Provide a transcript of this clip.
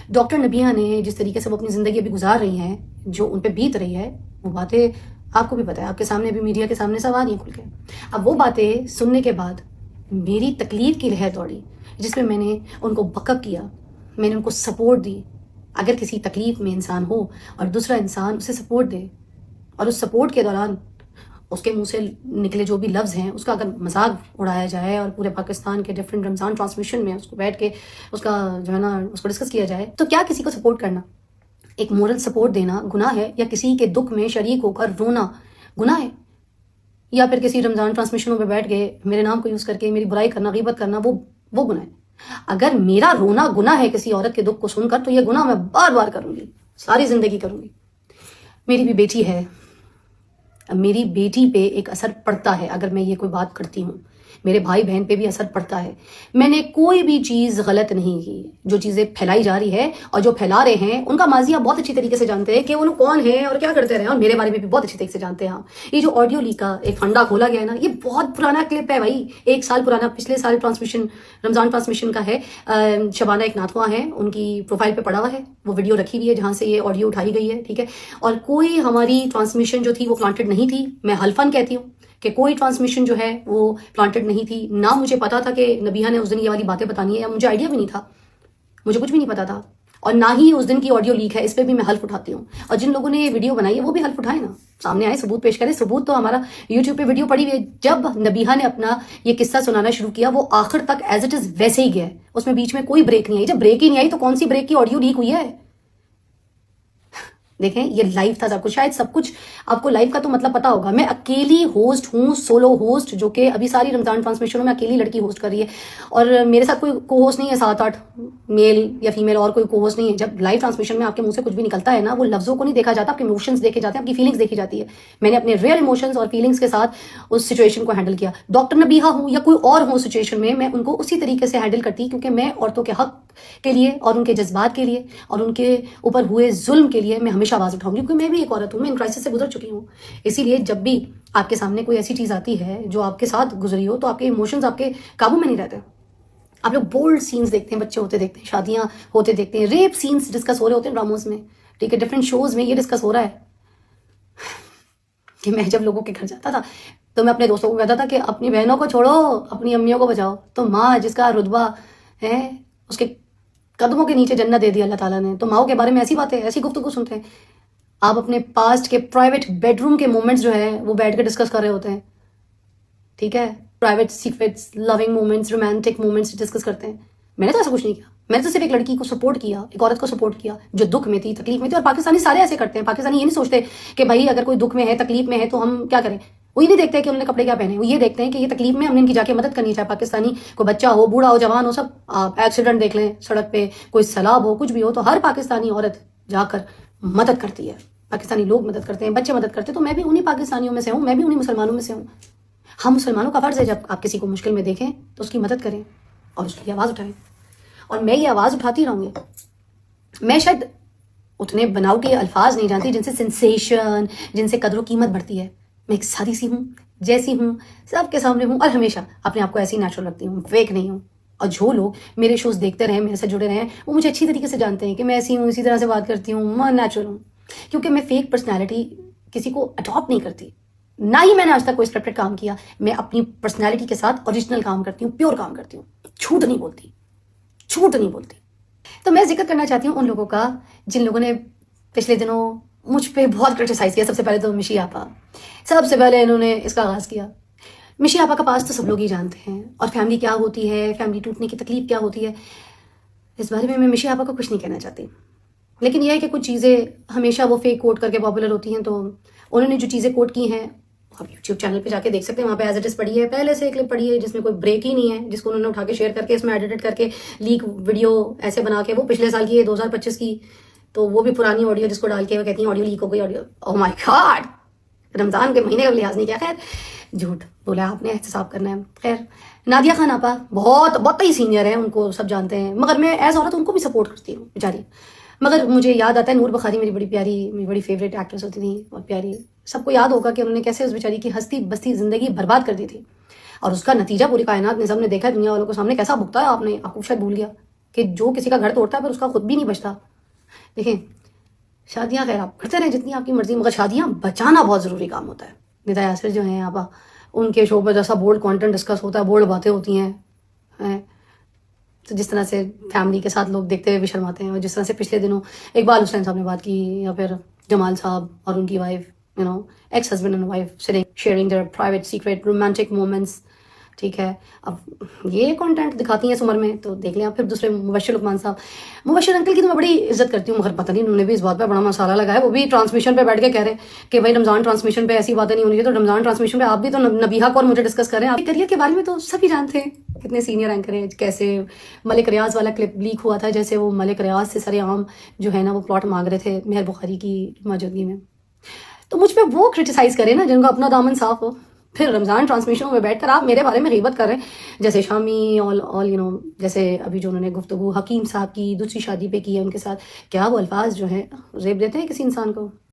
Doctor Nabiha نے جس طریقے سے وہ اپنی زندگی ابھی گزار رہی ہیں، جو ان پہ بیت رہی ہے، وہ باتیں آپ کو بھی پتہ ہے، آپ کے سامنے بھی میڈیا کے سامنے سب آ رہی ہیں کھل کے. اب وہ باتیں سننے کے بعد میری تکلیف کی لہر دوڑی، جس میں نے ان کو بک اپ کیا، میں نے ان کو سپورٹ دی. اگر کسی تکلیف میں انسان ہو اور دوسرا انسان اسے سپورٹ دے، اور اس سپورٹ کے دوران اس کے منہ سے نکلے جو بھی لفظ ہیں اس کا اگر مذاق اڑایا جائے اور پورے پاکستان کے ڈفرینٹ رمضان ٹرانسمیشن میں اس کو بیٹھ کے اس کا جو ہے نا اس کو ڈسکس کیا جائے، تو کیا کسی کو سپورٹ کرنا، ایک مورل سپورٹ دینا گناہ ہے، یا کسی کے دکھ میں شریک ہو کر رونا گناہ ہے، یا پھر کسی رمضان ٹرانسمیشنوں پہ بیٹھ کے میرے نام کو یوز کر کے میری برائی کرنا، غیبت کرنا، وہ گناہ ہے. اگر میرا رونا گناہ ہے کسی عورت کے دکھ کو سن کر، تو یہ گناہ میں بار بار کروں گی، ساری زندگی کروں گی. میری بھی بیٹی ہے، میری بیٹی پہ ایک اثر پڑتا ہے اگر میں یہ کوئی بات کرتی ہوں، میرے بھائی بہن پہ بھی اثر پڑتا ہے. میں نے کوئی بھی چیز غلط نہیں کی. جو چیزیں پھیلائی جا رہی ہے اور جو پھیلا رہے ہیں ان کا ماضی آپ بہت اچھی طریقے سے جانتے ہیں کہ وہ لوگ کون ہیں اور کیا کرتے رہے ہیں، اور میرے بارے میں بھی بہت اچھی طریقے سے جانتے ہیں. یہ جو آڈیو لیک کا ایک فنڈا کھولا گیا ہے نا، یہ بہت پرانا کلپ ہے بھائی، 1 سال پرانا، پچھلے سال ٹرانسمیشن رمضان ٹرانسمیشن کا ہے. شبانہ ایک ناتواں ہیں، ان کی پروفائل پہ پڑا ہوا ہے، وہ ویڈیو رکھی ہوئی ہے جہاں سے یہ آڈیو اٹھائی گئی ہے، ٹھیک ہے. اور کوئی ہماری ٹرانسمیشن جو تھی وہ پلانٹڈ نہیں تھی. میں حلفاً کہتی ہوں کہ کوئی ٹرانسمیشن جو ہے وہ پلانٹڈ نہیں تھی. نہ مجھے پتا تھا کہ نبیہ نے اس دن یہ والی باتیں بتانی ہے، یا مجھے آئیڈیا بھی نہیں تھا، مجھے کچھ بھی نہیں پتا تھا. اور نہ ہی اس دن کی آڈیو لیک ہے، اس پہ بھی میں حلف اٹھاتی ہوں. اور جن لوگوں نے یہ ویڈیو بنائی ہے وہ بھی حلف اٹھائیں نا، سامنے آئے، ثبوت پیش کریں. ثبوت تو ہمارا یوٹیوب پہ ویڈیو پڑی ہوئی ہے. جب نبیہ نے اپنا یہ قصہ سنانا شروع کیا، وہ آخر تک ایز اٹ از ویسے ہی گیا ہے، اس میں بیچ میں کوئی بریک نہیں آئی. جب بریک ہی نہیں آئی تو کون سی بریک کی آڈیو لیک ہوئی ہے؟ دیکھیں یہ لائف تھا سب کچھ، شاید سب کچھ آپ کو لائف کا تو مطلب پتا ہوگا. میں اکیلی ہوسٹ ہوں، سولو ہوسٹ، جو کہ ابھی ساری رمضان ٹرانسمیشنوں میں اکیلی لڑکی ہوسٹ کر رہی ہے. اور میرے ساتھ کوئی کو ہوسٹ نہیں ہے، 7-8 میل یا فیمیل اور کوئی کو ہوسٹ نہیں ہے. جب لائف ٹرانسمیشن میں آپ کے منہ سے کچھ بھی نکلتا ہے نا، وہ لفظوں کو نہیں دیکھا جاتا، آپ کے ایموشنز دیکھے جاتے ہیں، آپ کی فیلنگز دیکھی جاتی ہے. میں نے اپنے ریئل ایموشنز اور فیلنگز کے ساتھ اس سچویشن کو ہینڈل کیا. ڈاکٹر نبیہ ہوں یا کوئی اور ہوں سچویشن میں ان کو اسی طریقے سے ہینڈل کرتی، کیونکہ میں عورتوں کے حق کے لیے اور ان کے جذبات کے لیے اور ان کے اوپر ہوئے ظلم کے لیے میں ہمیشہ آواز اٹھاؤں گی، کیونکہ میں بھی ایک عورت ہوں، میں ان کرائسس سے گزر چکی ہوں. اسی لیے جب بھی آپ کے سامنے کوئی ایسی چیز آتی ہے جو آپ کے ساتھ گزری ہو، تو آپ کے ایموشنز آپ کے قابو میں نہیں رہتے. آپ لوگ بولڈ سینز دیکھتے ہیں، بچے ہوتے دیکھتے ہیں، شادیاں ہوتے دیکھتے ہیں، ریپ سینز ڈسکس ہو رہے ہوتے ہیں ڈراموز میں، ٹھیک ہے، ڈفرینٹ شوز میں یہ ڈسکس ہو رہا ہے. کہ میں جب لوگوں کے گھر جاتا تھا تو میں اپنے دوستوں کو کہتا تھا کہ اپنی بہنوں کو چھوڑو، اپنی امیوں کو بچاؤ. تو ماں جس کا رتبہ ہے، اس کے قدموں کے نیچے جنت دے دی اللہ تعالیٰ نے. تو ماؤں کے بارے میں ایسی باتیں، ایسی گفتگو سنتے ہیں. آپ اپنے پاسٹ کے پرائیویٹ بیڈ روم کے مومنٹس جو ہیں وہ بیٹھ کے ڈسکس کر رہے ہوتے ہیں، ٹھیک ہے، پرائیویٹ سیکرٹس، لونگ مومنٹس، رومانٹک مومنٹس ڈسکس کرتے ہیں. میں نے تو ایسا کچھ نہیں کیا. میں نے تو صرف ایک لڑکی کو سپورٹ کیا، ایک عورت کو سپورٹ کیا جو دکھ میں تھی، تکلیف میں تھی. اور پاکستانی سارے ایسے کرتے ہیں. پاکستانی یہ نہیں سوچتے کہ بھائی اگر کوئی دکھ میں ہے، تکلیف میں ہے تو ہم کیا کریں. وہ یہ نہیں دیکھتے کہ انہوں نے کپڑے کیا پہنے، وہ یہ دیکھتے ہیں کہ یہ تکلیف میں ہم نے ان کی جا کے مدد کرنی. چاہے پاکستانی کو بچہ ہو، بوڑھا ہو، جوان ہو، سب آپ ایکسیڈنٹ دیکھ لیں سڑک پہ، کوئی سیلاب ہو، کچھ بھی ہو، تو ہر پاکستانی عورت جا کر مدد کرتی ہے. پاکستانی لوگ مدد کرتے ہیں، بچے مدد کرتے ہیں. تو میں بھی انہی پاکستانیوں میں سے ہوں، میں بھی انہی مسلمانوں میں سے ہوں. ہم مسلمانوں کا فرض ہے جب آپ کسی کو مشکل میں دیکھیں تو اس کی مدد کریں اور اس کی آواز اٹھائیں. اور میں یہ آواز اٹھاتی رہوں گی. میں شاید اتنے بناوٹی الفاظ نہیں جانتی جن سے سنسیشن، جن سے قدر و قیمت بڑھتی ہے. میں ایک سادی سی ہوں، جیسی ہوں، سب کے سامنے ہوں، اور ہمیشہ اپنے آپ کو ایسی نیچرل رکھتی ہوں، فیک نہیں ہوں. اور جو لوگ میرے شوز دیکھتے رہیں، میرے سے جڑے رہیں، وہ مجھے اچھی طریقے سے جانتے ہیں کہ میں ایسی ہوں، اسی طرح سے بات کرتی ہوں، میں نیچرل ہوں. کیونکہ میں فیک پرسنالٹی کسی کو اڈاپٹ نہیں کرتی، نہ ہی میں نے آج تک کوئی اسکرپٹڈ کام کیا. میں اپنی پرسنالٹی کے ساتھ اوریجنل کام کرتی ہوں، پیور کام کرتی ہوں، جھوٹ نہیں بولتی، جھوٹ نہیں بولتی. تو میں ذکر کرنا چاہتی ہوں ان لوگوں کا جن لوگوں نے پچھلے دنوں مجھ پہ بہت کرٹیسائز کیا. سب سے پہلے تو مشی آپا، سب سے پہلے انہوں نے اس کا آغاز کیا. مشی آپا کا پاس تو سب لوگ ہی جانتے ہیں، اور فیملی کیا ہوتی ہے، فیملی ٹوٹنے کی تکلیف کیا ہوتی ہے. اس بارے میں مشی آپا کو کچھ نہیں کہنا چاہتی. لیکن یہ ہے کہ کچھ چیزیں ہمیشہ وہ فیک کوٹ کر کے پاپولر ہوتی ہیں. تو انہوں نے جو چیزیں کوٹ کی ہیں آپ یوٹیوب چینل پہ جا کے دیکھ سکتے ہیں، وہاں پہ ایز اٹ از پڑی ہے، پہلے سے کلپ پڑی ہے جس میں کوئی بریک ہی نہیں ہے، جس کو انہوں نے اٹھا کے شیئر کر کے اس میں ایڈیٹ کر کے لیک ویڈیو ایسے بنا کے، وہ پچھلے سال کی ہے 2025 کی. تو وہ بھی پرانی آڈیو جس کو ڈال کے وہ کہتی ہیں آڈیو لیک ہو گئی. آڈیو اوہ مائی گاڈ، رمضان کے مہینے کا لحاظ نہیں کیا. خیر جھوٹ بولا آپ نے، احتساب کرنا ہے. خیر نادیہ خان آپا بہت ہی سینئر ہیں، ان کو سب جانتے ہیں، مگر میں ایز عورت ان کو بھی سپورٹ کرتی ہوں بیچاری. مگر مجھے یاد آتا ہے نور بخاری میری بڑی پیاری، میری بڑی فیوریٹ ایکٹریس ہوتی تھی، بہت پیاری. سب کو یاد ہوگا کہ انہوں نے کیسے اس بیچاری کی ہستی بستی زندگی برباد کر دی تھی، اور اس کا نتیجہ پوری کائنات نے سب نے دیکھا. دنیا والوں کو سامنے کیسا بھگتا ہے آپ نے، آپ کو شاید بھول گیا. کہ جو کسی کا گھر توڑتا ہے پھر اس کا خود بھی نہیں بچتا. دیکھیں شادیاں خیر آپ کرتے رہیں جتنی آپ کی مرضی، مگر شادیاں بچانا بہت ضروری کام ہوتا ہے. ندا یاسر جو ہیں آپا، ان کے شو پہ جیسا بولڈ کانٹینٹ ڈسکس ہوتا ہے، بولڈ باتیں ہوتی ہیں، تو جس طرح سے فیملی کے ساتھ لوگ دیکھتے ہوئے بھی شرماتے ہیں، اور جس طرح سے پچھلے دنوں اقبال حسین صاحب نے بات کی، یا پھر جمال صاحب اور ان کی wife, ex husband and wife sharing their private secret romantic moments. ٹھیک ہے، اب یہ کانٹینٹ دکھاتی ہیں اس عمر میں، تو دیکھ لیں آپ. پھر دوسرے مبشر لقمان صاحب، مبشر انکل کی تو میں بڑی عزت کرتی ہوں، مگر پتہ نہیں انہوں نے بھی اس بات پہ بڑا مسالہ لگایا. وہ بھی ٹرانسمیشن پہ بیٹھ کے کہہ رہے ہیں کہ بھائی رمضان ٹرانسمیشن پہ ایسی باتیں نہیں ہونی چاہیے. تو رمضان ٹرانسمیشن پہ آپ بھی تو نبیہہ کو اور مجھے ڈسکس کر رہے ہیں. آپ کے کریئر کے بارے میں تو سبھی جانتے ہیں، کتنے سینئر اینکر ہیں. کیسے ملک ریاض والا کلپ لیک ہوا تھا، جیسے وہ ملک ریاض سے سر عام جو ہے نا وہ پلاٹ مانگ رہے تھے مہر بخاری کی موجودگی میں. تو مجھ پہ وہ کرٹیسائز کریں نا جن کا اپنا دامن صاف ہو. پھر رمضان ٹرانسمیشنوں میں بیٹھ کر آپ میرے بارے میں غیبت کر رہے ہیں، جیسے شامی جیسے ابھی جو انہوں نے گفتگو حکیم صاحب کی دوسری شادی پہ کی ہے ان کے ساتھ. کیا وہ الفاظ جو ہیں ریپ دیتے ہیں کسی انسان کو؟